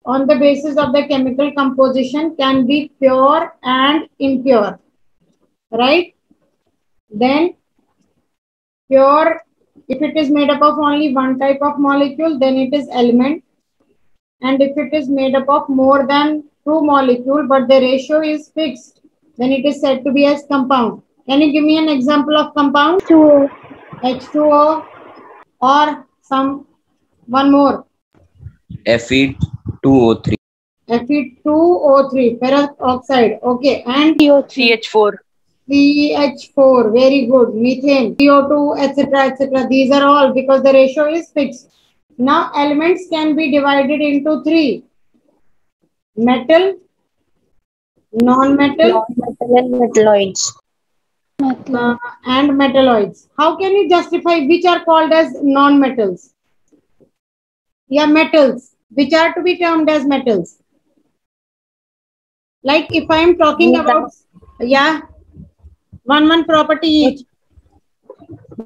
on the basis of the chemical composition can be pure and impure, right? Then pure, if it is made up of only one type of molecule, then it is element. And if it is made up of more than two molecules, but the ratio is fixed, then it is said to be as compound. Can you give me an example of compound? H2O. H2O or some one more. Fe2O3. Fe2O3, ferrous oxide. Okay, and CH4. CH4, very good. Methane, CO2, etc., etc. These are all because the ratio is fixed. Now, elements can be divided into three: metal, non-metal, Non-metal and metalloids. and metalloids. How can you justify which are called as non-metals? Yeah, metals, which are to be termed as metals. Like if I am talking about, yeah, one property each.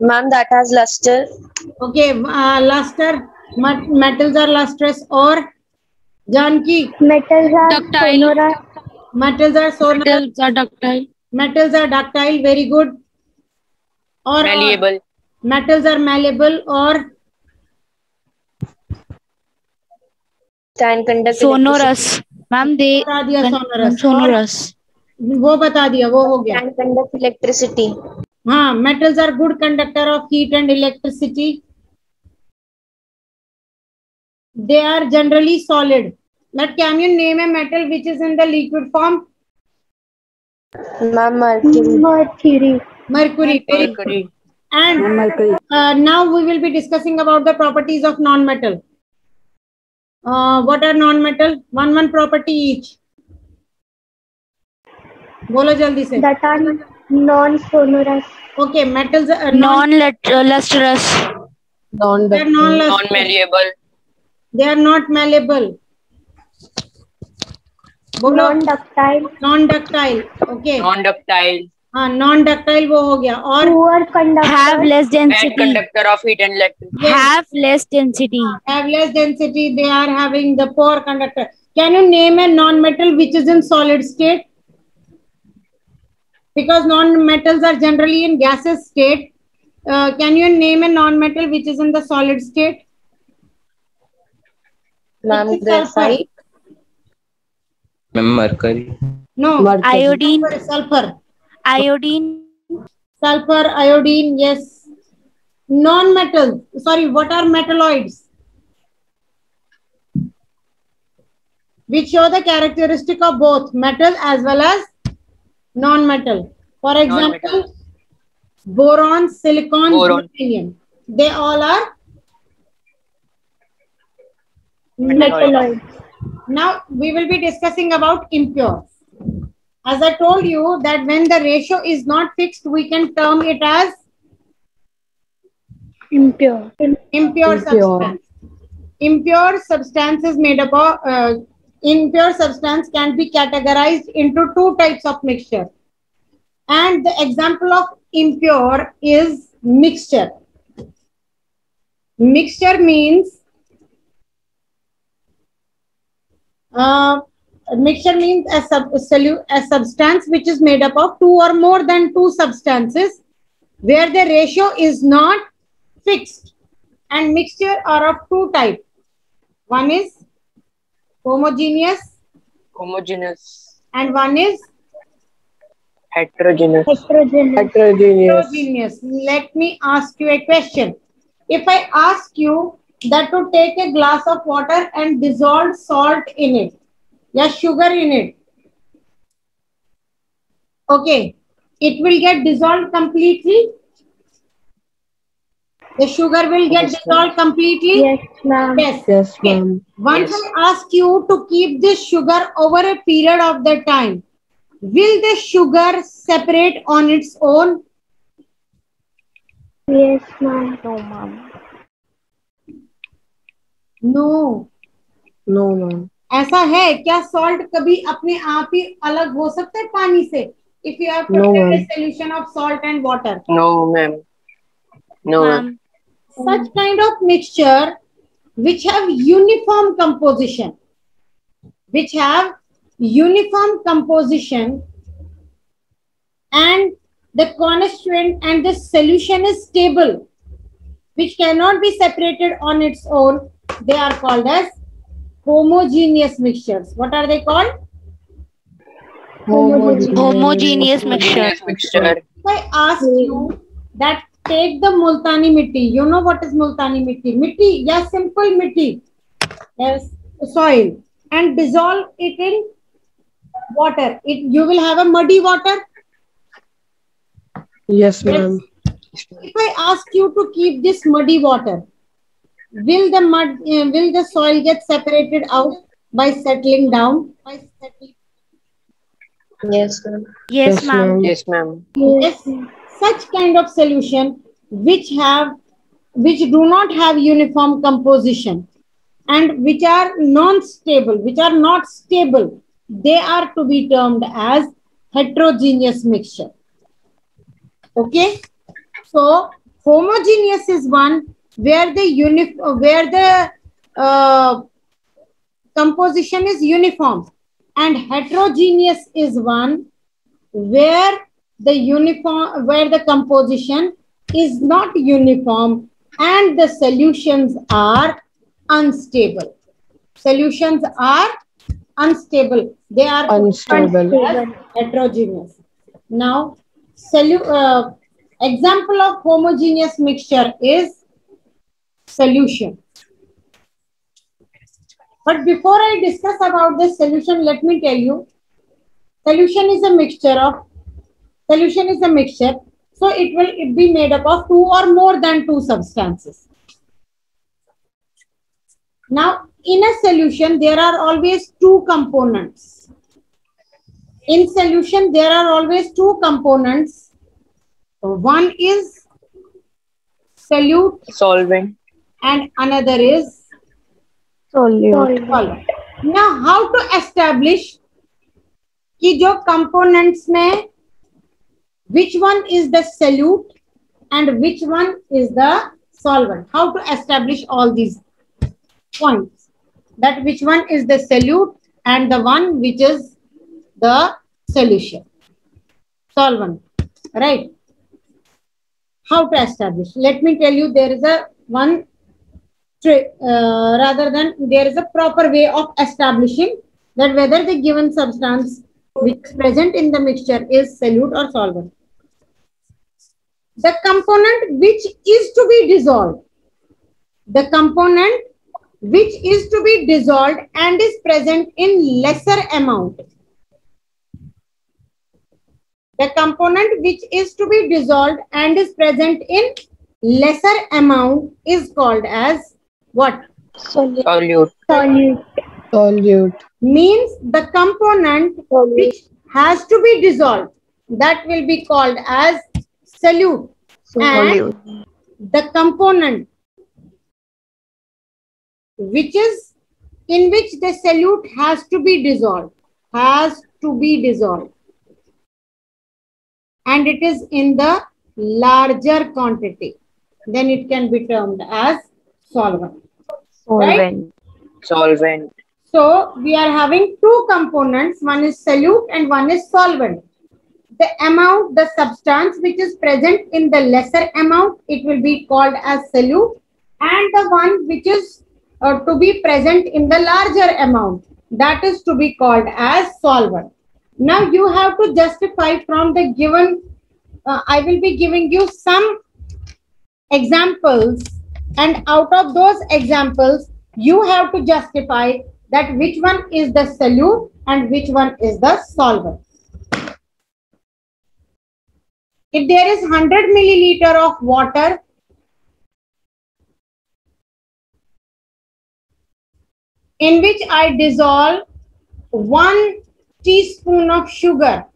Ma'am, that has luster. Okay, luster, metals are lustrous, or Janki, Metals are Ductile. sonorous. metals are sonorous, Metals are ductile. metals are ductile, very good. Or Malleable. metals are malleable, or Can conduct Sonorous. Ma'am, they बता दिया sonorous. sonorous. वो बता दिया, वो हो गया. Can conduct electricity. हाँ, metals are good conductor of heat and electricity. They are generally solid. But can you name a metal which is in the liquid form? Ma'am, mercury. Mercury. Very good. Mercury. And now we will be discussing about the properties of non-metal. What are non-metal? One property each. बोलो जल्दी से. That are non-sonorous. Okay, metals are Non-lustrous. they are non-lustrous. Non-malleable. They are not malleable. बोलो. Non-ductile. Non-ductile. Okay. Non-ductile. हाँ, non-ductile वो हो गया. और Poor conductor. Have less Bad density. conductor of heat and electricity. Have less density. have less density. They are having the poor conductor. Can you name a non-metal which is in solid state? Because non-metals are generally in gaseous state. Can you name a non-metal which is in the solid state? Ma'am, Which is sulfur? graphite. Mercury. No. Iodine. Sulfur. Iodine. Sulfur, iodine, yes. Non-metals. Sorry, what are metalloids? Which show the characteristic of both metal as well as non-metal. For example, boron, silicon, Boron. ruthenium. They all are Metalloid. Now we will be discussing about impure. As I told you that when the ratio is not fixed, we can term it as Impure. impure substance. Impure substance is made up of impure substance can be categorized into two types of mixture. And the example of impure is mixture. Mixture means a substance which is made up of two or more than two substances where the ratio is not fixed. And mixture are of two types. One is homogeneous Homogeneous. and one is Heterogeneous. heterogeneous. Let me ask you a question. If I ask you that to take a glass of water and dissolve salt in it, yeah, sugar in it, okay, it will get dissolved completely. The sugar will get dissolved completely. Yes, ma'am. Yes. Okay. Once I ask you to keep this sugar over a period of the time, will the sugar separate on its own? Yes, ma'am. No, ma'am. No. No, ma'am. ऐसा है क्या salt कभी अपने आप ही अलग हो सकता है पानी से? If you have to take a solution of salt and water. No, ma'am. No, ma'am. Such kind of mixture which have uniform composition. which have uniform composition and the constituent and the solution is stable, which cannot be separated on its own, they are called as homogeneous mixtures. What are they called? Homogeneous mixture. Homogeneous mixture. If I ask you that take the multani mitti, you know what is multani mitti? Mitti, yeah, simple mitti, yes, soil, and dissolve it in water. You will have a muddy water. Yes, ma'am. If I ask you to keep this muddy water, will the soil get separated out by settling down? Yes, ma'am. Yes, ma'am. Yes, ma'am. Yes, such kind of solution which do not have uniform composition and which are non-stable, which are not stable, they are to be termed as heterogeneous mixture. Okay, so homogeneous is one where the composition is uniform, and heterogeneous is one where the composition is not uniform and the solutions are unstable. Solutions are unstable. They are Unstable. as heterogeneous. Now, example of homogeneous mixture is solution. But before I discuss about this solution, let me tell you, solution is a mixture. So it will be made up of two or more than two substances. Now, in a solution, there are always two components. In solution, there are always two components. One is solute Solvent. and another is Solute. solvent. Now, how to establish कि जो components में which one is the solute and which one is the solvent? How to establish all these points? That which one is the solute and the one which is the solution, solvent, right? How to establish? Let me tell you, there is a one trick, there is a proper way of establishing that whether the given substance which is present in the mixture is solute or solvent. The component which is to be dissolved. The component which is to be dissolved and is present in lesser amount. The component which is to be dissolved and is present in lesser amount is called as what? Solute. Solute. Means the component which has to be dissolved, that will be called as solute. And the component which is in which the solute has to be dissolved, and it is in the larger quantity, then it can be termed as solvent. Right? Solvent. So we are having two components, one is solute and one is solvent. The amount, the substance which is present in the lesser amount, it will be called as solute, and the one which is to be present in the larger amount, that is to be called as solvent. Now you have to justify from the given, I will be giving you some examples, and out of those examples, you have to justify that which one is the solute and which one is the solvent. If there is 100 milliliter of water, in which I dissolve 1 teaspoon of sugar,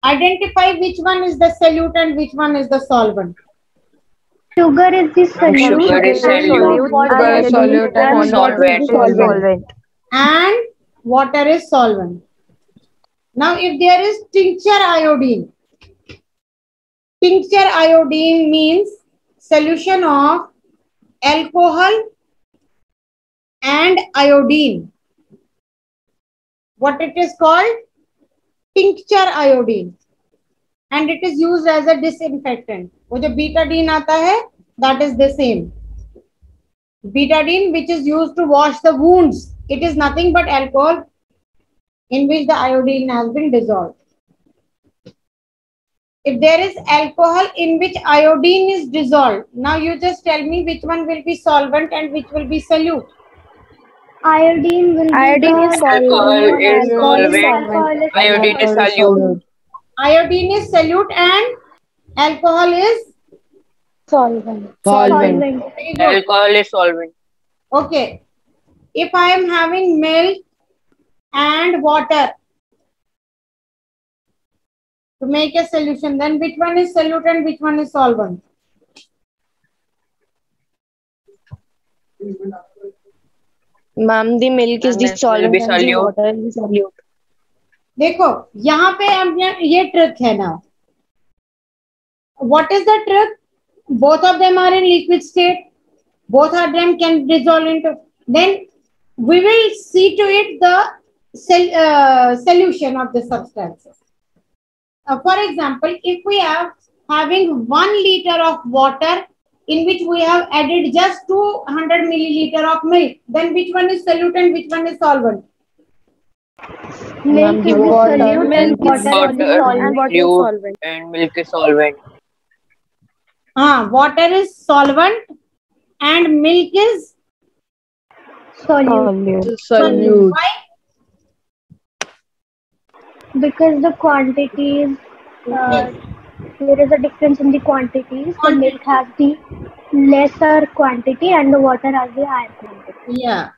identify which one is the solute and which one is the solvent. Sugar is the solute. Sugar is solute. Solute and Solvent. And water is solvent. Now, if there is tincture iodine means solution of alcohol and iodine. What it is called? Tincture iodine. And it is used as a disinfectant. वो जो betadine आता है, that is the same. Betadine, which is used to wash the wounds. It is nothing but alcohol in which the iodine has been dissolved. If there is alcohol in which iodine is dissolved, now you just tell me which one will be solvent and which will be solute. Iodine will be Alcohol is solvent. solvent. Iodine is solute. Iodine is solute and alcohol is Solvent. very good. Alcohol is solvent. Okay. If I am having milk and water to make a solution, then which one is solute and which one is solvent? Ma'am, the milk is the solvent and the water is the solute. देखो यहाँ पे अब ये trick है ना. What is the trick? Both of them are in liquid state. Both of them can dissolve into. Then we will see to it the solution of the substances. For example, if we are having 1 liter of water in which we have added just 200 milliliter of milk, then which one is solute and which one is solvent? Milk is solute and water is solvent. And milk is solvent. Water is solvent and milk is Solute. Why? Because the quantities, there is a difference in the quantities. The milk has the lesser quantity and the water has the higher quantity. Yeah.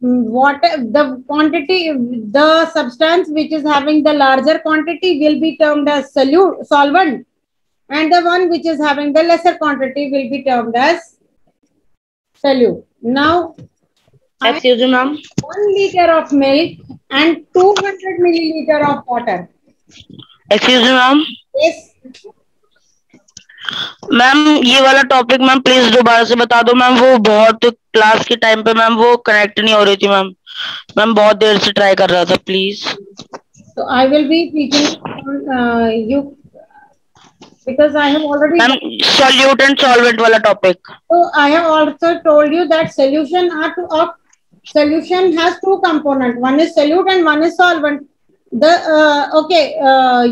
Water, the quantity, the substance which is having the larger quantity will be termed as solvent, and the one which is having the lesser quantity will be termed as solute. Now, Excuse me, ma'am. 1 liter of milk and 200 milliliter of water. Excuse me, ma'am. Yes. Ma'am ये वाला topic ma'am please दोबारा से बता दो ma'am. वो बहुत class के time पे मैम वो कनेक्ट नहीं हो रही थी मैम. मैम बहुत देर से ट्राई कर रहा था please. So I will be teaching you because I have already. Ma'am solute and solvent वाला topic. So I have also told you that solution has two components. One is solute and one is solvent.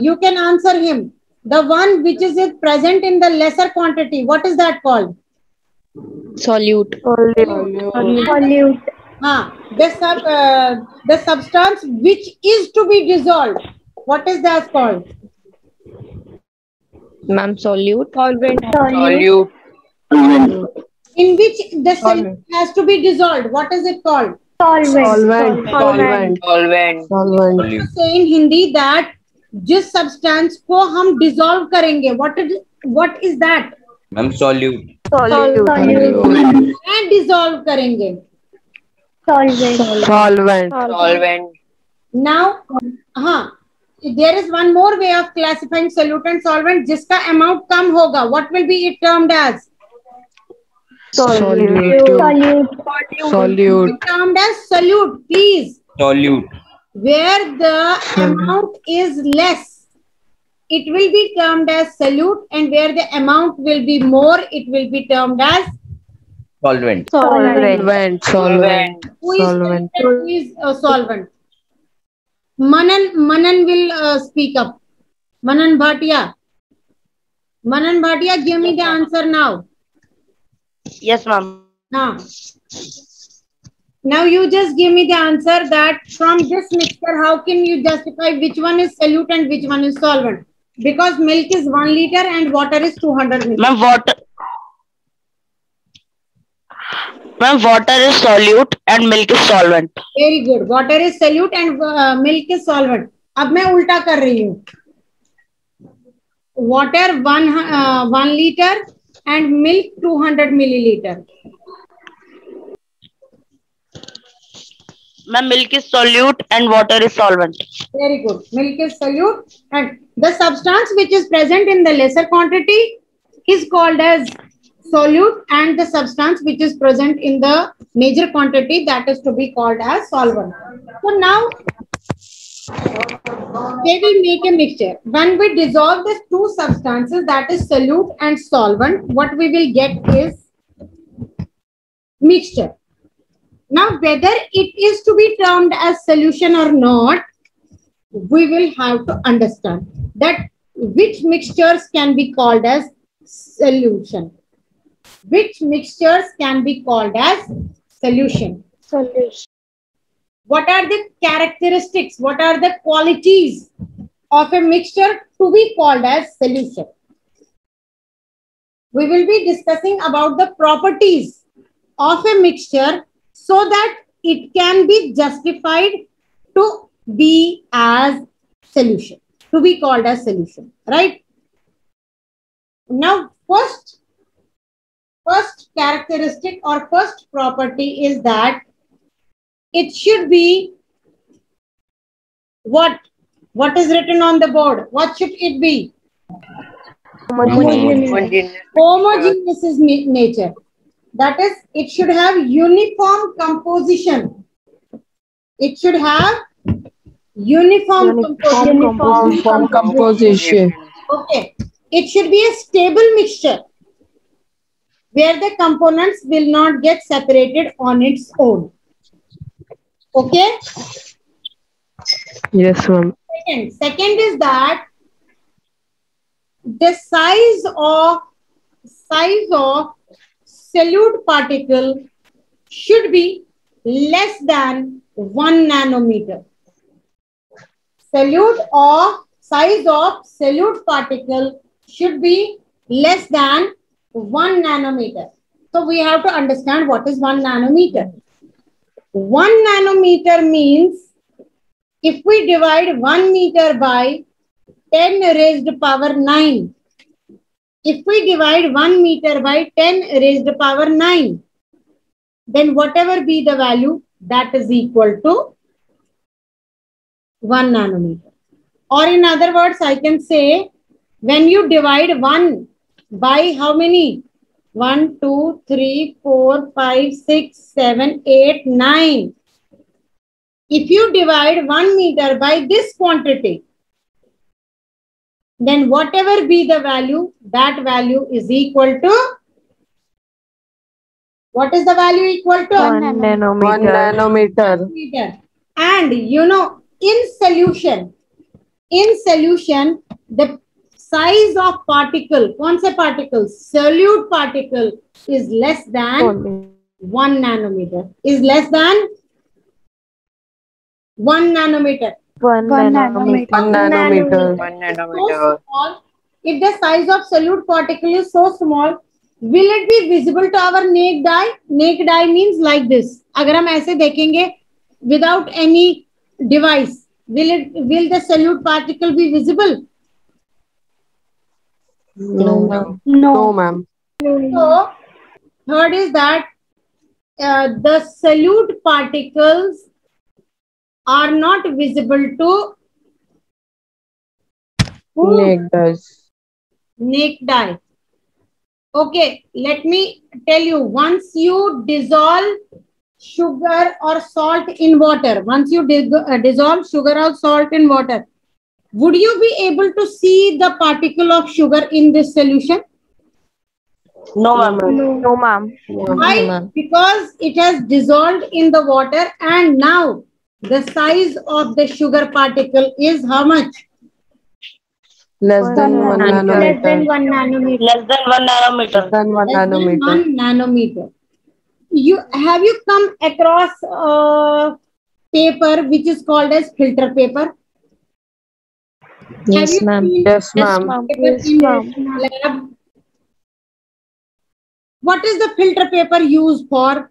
You can answer him. The one which is present in the lesser quantity, what is that called? Solute. Solute. The substance which is to be dissolved, what is that called? Ma'am, solute. Solute. In which the solute has to be dissolved, what is it called? Solvent. Say in Hindi that जिस substance को हम dissolve करेंगे, what is that? Ma'am solute. and dissolve करेंगे. Solvent. Now, there is one more way of classifying solute and solvent. जिसका amount कम होगा, what will be it termed as? Solute. Termed as solute, please. Solute. Where the amount is less, it will be termed as solute, and where the amount will be more, it will be termed as Solvent. Who is solvent? Manan will speak up. Manan Bhatia, give me the answer now. Yes, ma'am. Now you just give me the answer that from this mixture, how can you justify which one is solute and which one is solvent? Because milk is 1 liter and water is 200 milliliters. Ma'am, water is solute and milk is solvent. Very good. Water is solute and milk is solvent. अब मैं उल्टा कर रही हूँ. Water 1 liter and milk 200 milliliter. Ma'am, milk is solute and water is solvent. Very good. Milk is solute and the substance which is present in the lesser quantity is called as solute and the substance which is present in the major quantity, that is to be called as solvent. So now they will make a mixture. When we dissolve these two substances, that is solute and solvent, what we will get is mixture. Now whether it is to be termed as solution or not, we will have to understand that which mixtures can be called as solution. Which mixtures can be called as solution? Solution. What are the characteristics? What are the qualities of a mixture to be called as solution? We will be discussing about the properties of a mixture so that it can be justified to be as solution, to be called as solution, right? Now, first characteristic or first property is that it should be what? What is written on the board? What should it be? Homogeneous. Homogeneous is nature. That is, it should have uniform composition. It should have uniform composition. Okay. It should be a stable mixture where the components will not get separated on its own. Okay. Yes, ma'am. Second is that the size of solute particle should be less than 1 nanometer. Size of solute particle should be less than 1 nanometer. So we have to understand what is 1 nanometer. 1 nanometer means if we divide 1 meter by 10 raised power 9, if we divide 1 meter by 10 raised power 9, then whatever be the value, that is equal to 1 nanometer. Or in other words, I can say when you divide 1 by how many? 1, 2, 3, 4, 5, 6, 7, 8, 9. If you divide 1 meter by this quantity, then whatever be the value, that value is equal to, what is the value equal to? 1 nanometer. And you know, in solution, the size of particle, kaun se particle? Solute particle is less than 1 nanometer. Is less than 1 nanometer. 1 nanometer. 1 nanometer. So small, if the size of solute particle is so small, will it be visible to our naked eye? Naked eye means like this. अगर हम ऐसे देखेंगे without any device, will the solute particle be visible? No, ma'am. No, ma'am. So third is that the solute particles are not visible to naked eye. Okay, let me tell you, once you dissolve sugar or salt in water, once you dissolve sugar or salt in water, would you be able to see the particle of sugar in this solution? No, ma'am. No, ma'am. Why? Because it has dissolved in the water and now the size of the sugar particle is how much? Less than 1 nanometer. Less than 1 nanometer. Less than 1 nanometer. Less than 1 Less than nanometer. 1 nanometer. Have you come across paper which is called as filter paper? Yes, ma'am. Yes, ma'am. Yes, ma'am. What is the filter paper used for?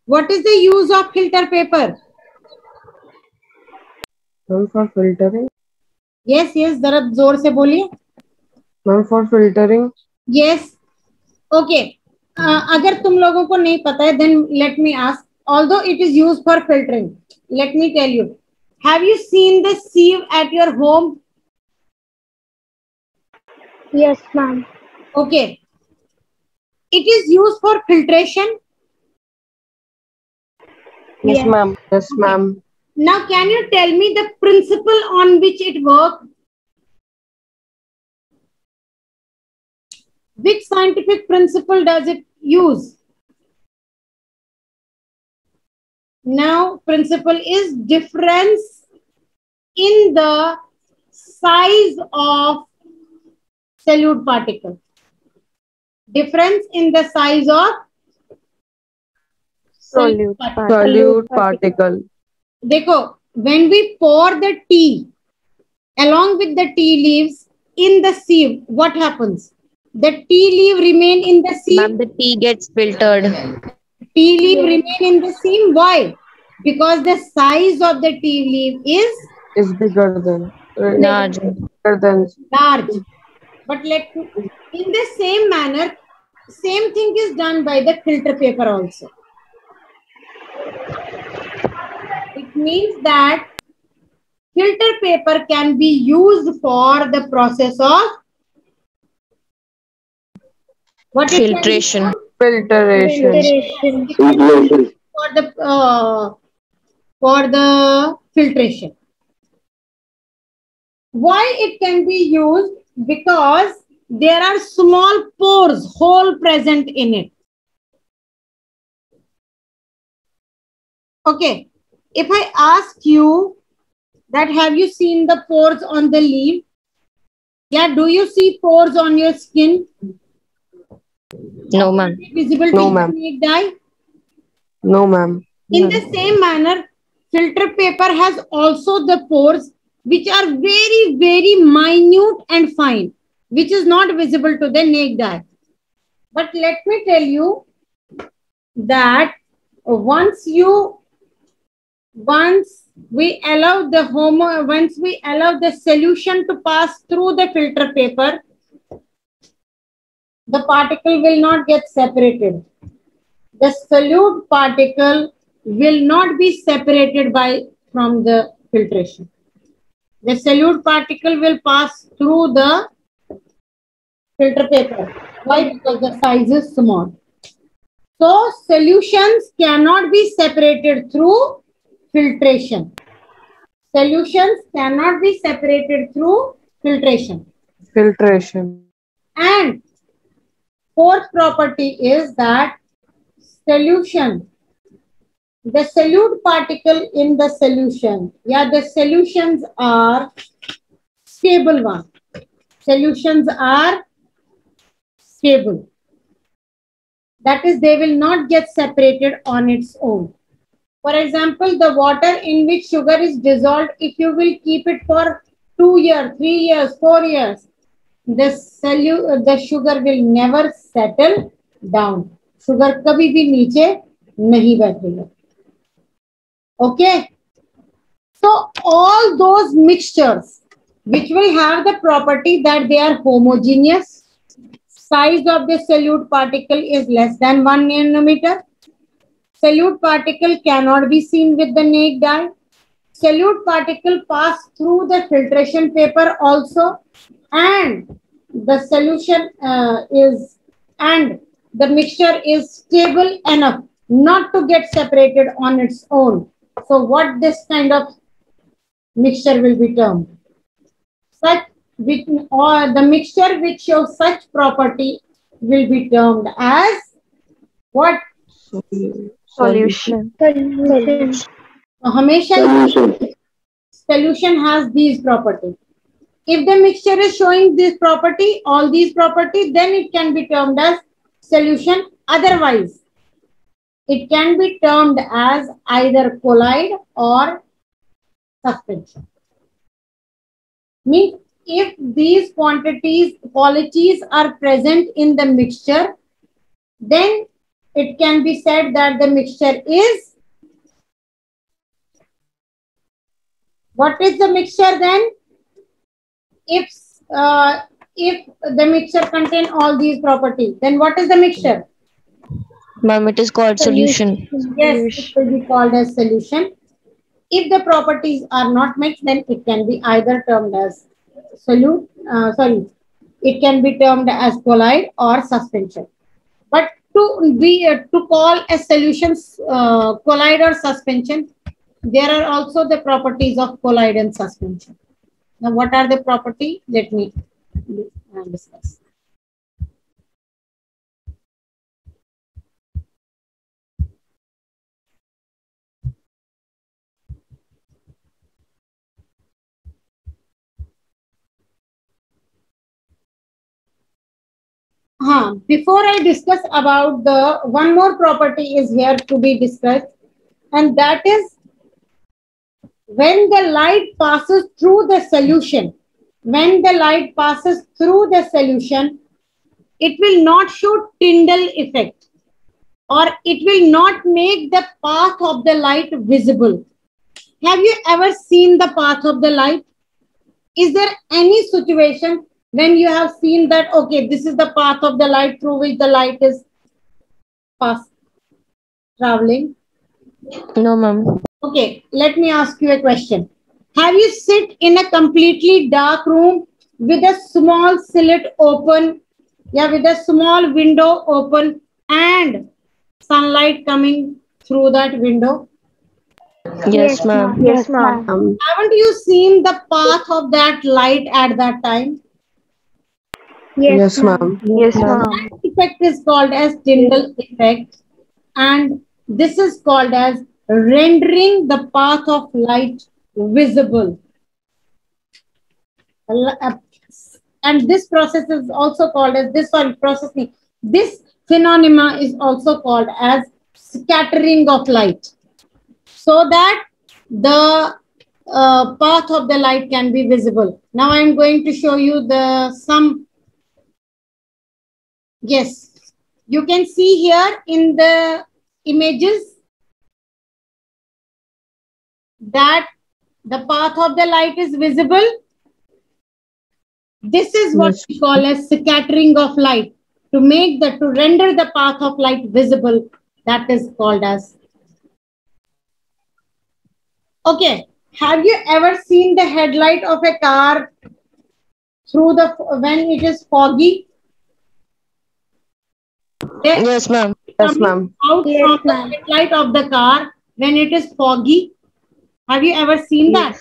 What is the use of filter paper? Ma'am, for filtering. Yes, जरा जोर से बोलिए. Ma'am, for filtering. Yes. Okay. अगर तुम लोगों को नहीं पता है, then let me ask. Although it is used for filtering, let me tell you. Have you seen the sieve at your home? Yes, ma'am. Okay. It is used for filtration. Yes, Yes. ma'am. Yes, ma'am. Now, can you tell me the principle on which it works? Which scientific principle does it use? Now, principle is difference in the size of solute particle. Difference in the size of solute particle. Solute particle. देखो, when we pour the tea along with the tea leaves in the sieve, what happens? The tea leaf remain in the sieve. Ma'am, the tea gets filtered. Tea leaf remain in the sieve. Why? Because the size of the tea leaf Is bigger than. Large. Bigger than. large. But in the same manner, same thing is done by the filter paper also. It means that filter paper can be used for the process of what it can be Filtration. used? Filtration. Filtration. For the filtration. Why it can be used? Because there are small pores, hole present in it. Okay, if I ask you that have you seen the pores on the leaf? Yeah, do you see pores on your skin? No, ma'am. Visible No, to ma'am. the naked eye? No, ma'am. In the same manner, filter paper has also the pores which are very, very minute and fine, which is not visible to the naked eye. But let me tell you that once we allow the solution to pass through the filter paper, the particle will not get separated. The solute particle will not be separated from the filtration. The solute particle will pass through the filter paper. Why? Because the size is small. So solutions cannot be separated through filtration. Solutions cannot be separated through filtration. Filtration. And fourth property is that solution, the solute particle in the solution, the solutions are stable one. Solutions are stable. That is, they will not get separated on its own. For example, the water in which sugar is dissolved, if you will keep it for 2 years, 3 years, 4 years, the sugar will never settle down. Sugar कभी भी नीचे नहीं बैठेगा. Okay. So all those mixtures which will have the property that they are homogeneous, size of the solute particle is less than 1 nanometer. Solute particle cannot be seen with the naked eye. Solute particle pass through the filtration paper also, and the solution the mixture is stable enough not to get separated on its own. So what this kind of mixture will be termed? The mixture which shows such property will be termed as what? Solution. Solution has these properties. If the mixture is showing this property, all these properties, then it can be termed as solution. Otherwise, it can be termed as either colloid or suspension. Means if these qualities are present in the mixture, then it can be said that the mixture is. What is the mixture then? If the mixture contain all these properties, then what is the mixture? Ma'am, it is called solution. Yes, it will be called as solution. If the properties are not mixed, then it can be either termed as it can be termed as colloid or suspension. But to call a solution colloid or suspension, there are also the properties of colloid and suspension. Now, what are the properties? Let me discuss. Before I discuss about the one more property is here to be discussed, and that is when the light passes through the solution. When the light passes through the solution, it will not show Tyndall effect, or it will not make the path of the light visible. Have you ever seen the path of the light? Is there any situation when you have seen that, okay, this is the path of the light through which the light is traveling? No, ma'am. Okay, let me ask you a question. Have you sit in a completely dark room with a small slit open, with a small window open and sunlight coming through that window? Yes, ma'am. Yes, ma'am. Haven't you seen the path of that light at that time? Yes, ma'am. Yes, ma'am. That effect is called as Tyndall effect, and this is called as rendering the path of light visible. And this process is also called as this phenomena is also called as scattering of light, so that the path of the light can be visible. Now I am going to show you some. Yes, you can see here in the images that the path of the light is visible. This is what we call as scattering of light. To render the path of light visible, that is called as. Okay, have you ever seen the headlight of a car when it is foggy? Yes, ma'am. Yes, ma'am. Out from the headlight of the car when it is foggy. Have you ever seen that?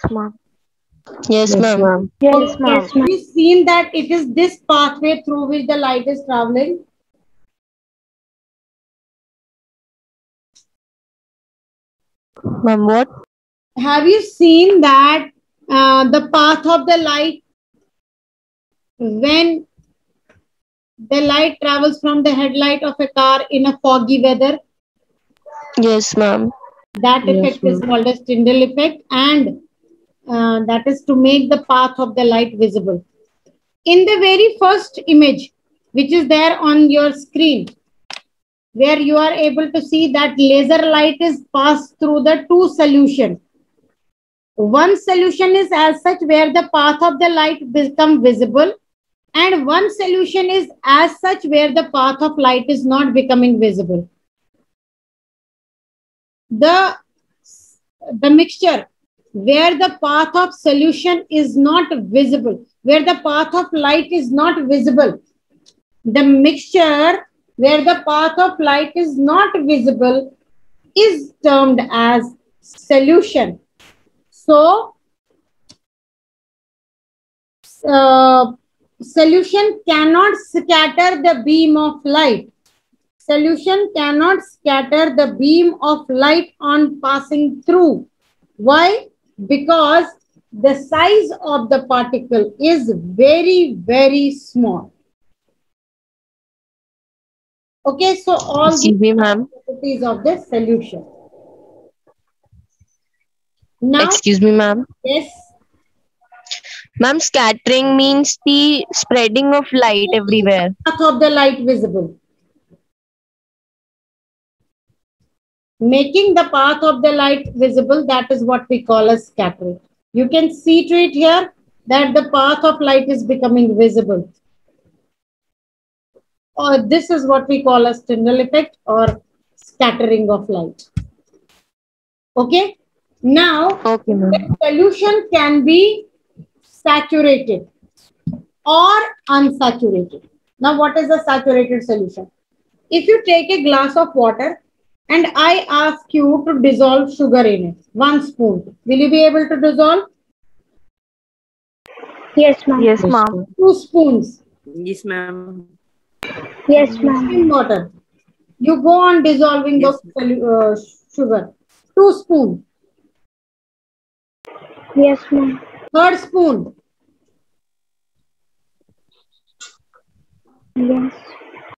Yes, ma'am. Yes, ma'am. Have you seen that it is this pathway through which the light is traveling? Ma'am, what? Have you seen that the path of the light when the light travels from the headlight of a car in a foggy weather? Yes, ma'am. That effect is called as Tyndall effect, and that is to make the path of the light visible. In the very first image, which is there on your screen, where you are able to see that laser light is passed through the two solutions. One solution is as such where the path of the light become visible, and one solution is as such where the path of light is not becoming visible. The mixture where the path of solution is not visible, where the path of light is not visible, the mixture where the path of light is not visible is termed as solution. So, solution cannot scatter the beam of light. Solution cannot scatter the beam of light on passing through. Why? Because the size of the particle is very, very small. Okay, so all the properties of the solution. Now, excuse me, ma'am. Yes. Ma'am, scattering means the spreading of light everywhere. Path of the light visible. Making the path of the light visible, that is what we call as scattering. You can see to it here that the path of light is becoming visible. Or this is what we call as Tyndall effect or scattering of light. Okay. Now, the solution can be saturated. or unsaturated. Now, what is the saturated solution? If you take a glass of water and I ask you to dissolve sugar in it, 1 spoon, will you be able to dissolve? Yes, ma'am. Yes, ma'am. 2 spoons. Yes, ma'am. Yes, ma'am. In water. You go on dissolving Yes, the sugar. 2 spoons. Yes, ma'am. 3rd spoon. Yes.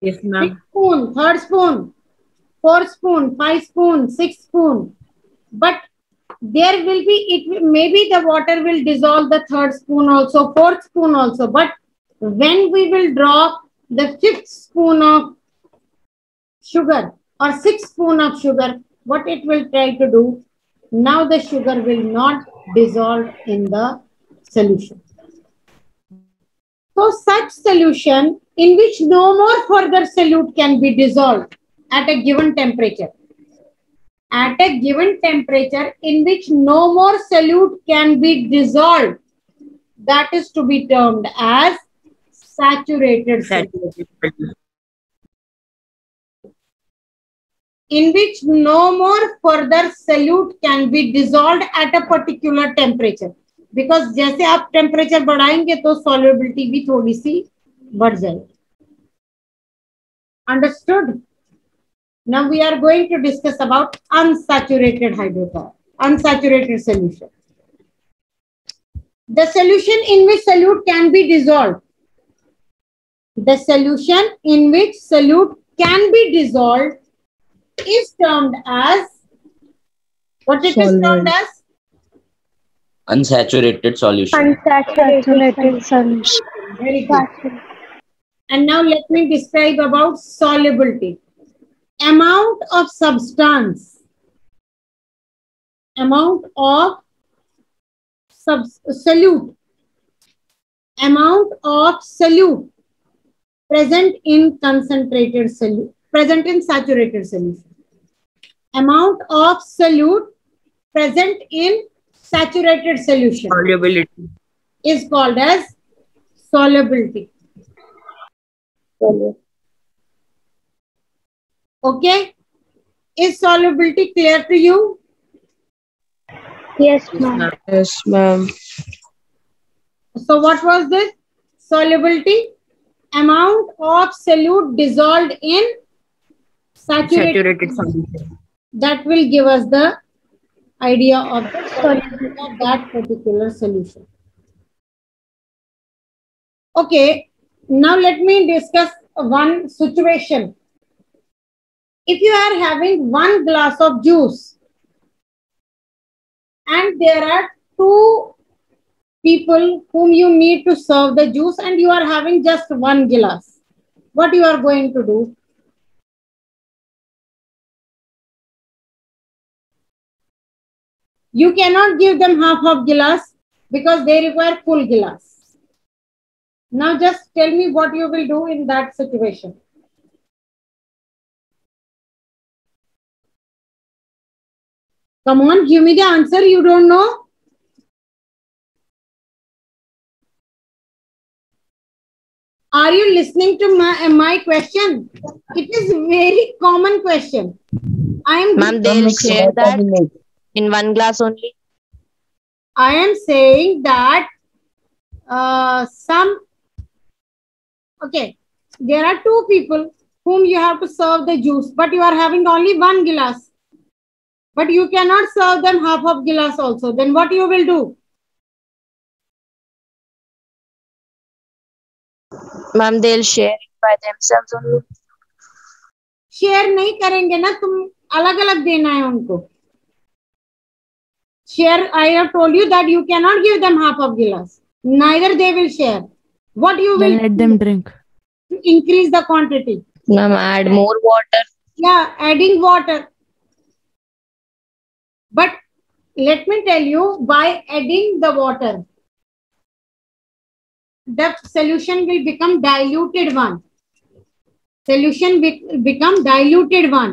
Yes, 6 ma'am. spoon. 3rd spoon. 4th spoon. 5 spoon. 6 spoon. But there will be, maybe the water will dissolve the 3rd spoon also, 4th spoon also. But when we will drop the 5th spoon of sugar or 6th spoon of sugar, what it will try to do? Now the sugar will not dissolve in the solution. So such solution in which no more further solute can be dissolved at a given temperature. At a given temperature in which no more solute can be dissolved, that is to be termed as saturated solution. In which no more further solute can be dissolved at a particular temperature. Because जैसे आप temperature बढ़ाएंगे तो solubility भी थोड़ी सी बढ़ जाएगी. Understood? Now we are going to discuss about unsaturated hydrocarbon, unsaturated solution. The solution in which solute can be dissolved. The solution in which solute can be dissolved is termed as, what it is termed as? Unsaturated solution. Unsaturated solution. Very good. And now let me describe about solubility. Amount of substance, amount of solute, amount of solute present in concentrated solute, present in saturated solution. Amount of solute present in saturated solution Solubility. is called as solubility. Okay? Is solubility clear to you? Yes, ma'am. Yes, ma'am. So what was this? Solubility? Amount of solute dissolved in saturated solution. That will give us the idea of the solubility of that particular solution. Okay, now let me discuss one situation. If you are having 1 glass of juice and there are 2 people whom you need to serve the juice and you are having just 1 glass, what you are going to do? You cannot give them half of glass because they require full glass. Now just tell me what you will do in that situation. Come on, give me the answer. You don't know? Are you listening to my question? It is very common question. Ma'am, they'll share that in 1 glass only. I am saying that there are 2 people whom you have to serve the juice, but you are having only 1 glass. But you cannot serve them half of glass also. Then what you will do? Ma'am, they'll share it by themselves only. Share नहीं करेंगे ना, तुम अलग अलग देना है उनको. Share, I have told you that you cannot give them half of glass. Neither they will share. What you will let them drink. To increase the quantity. Ma'am, add more water. Yeah, adding water. But let me tell you, by adding the water, the solution will become diluted one. Solution will become diluted one.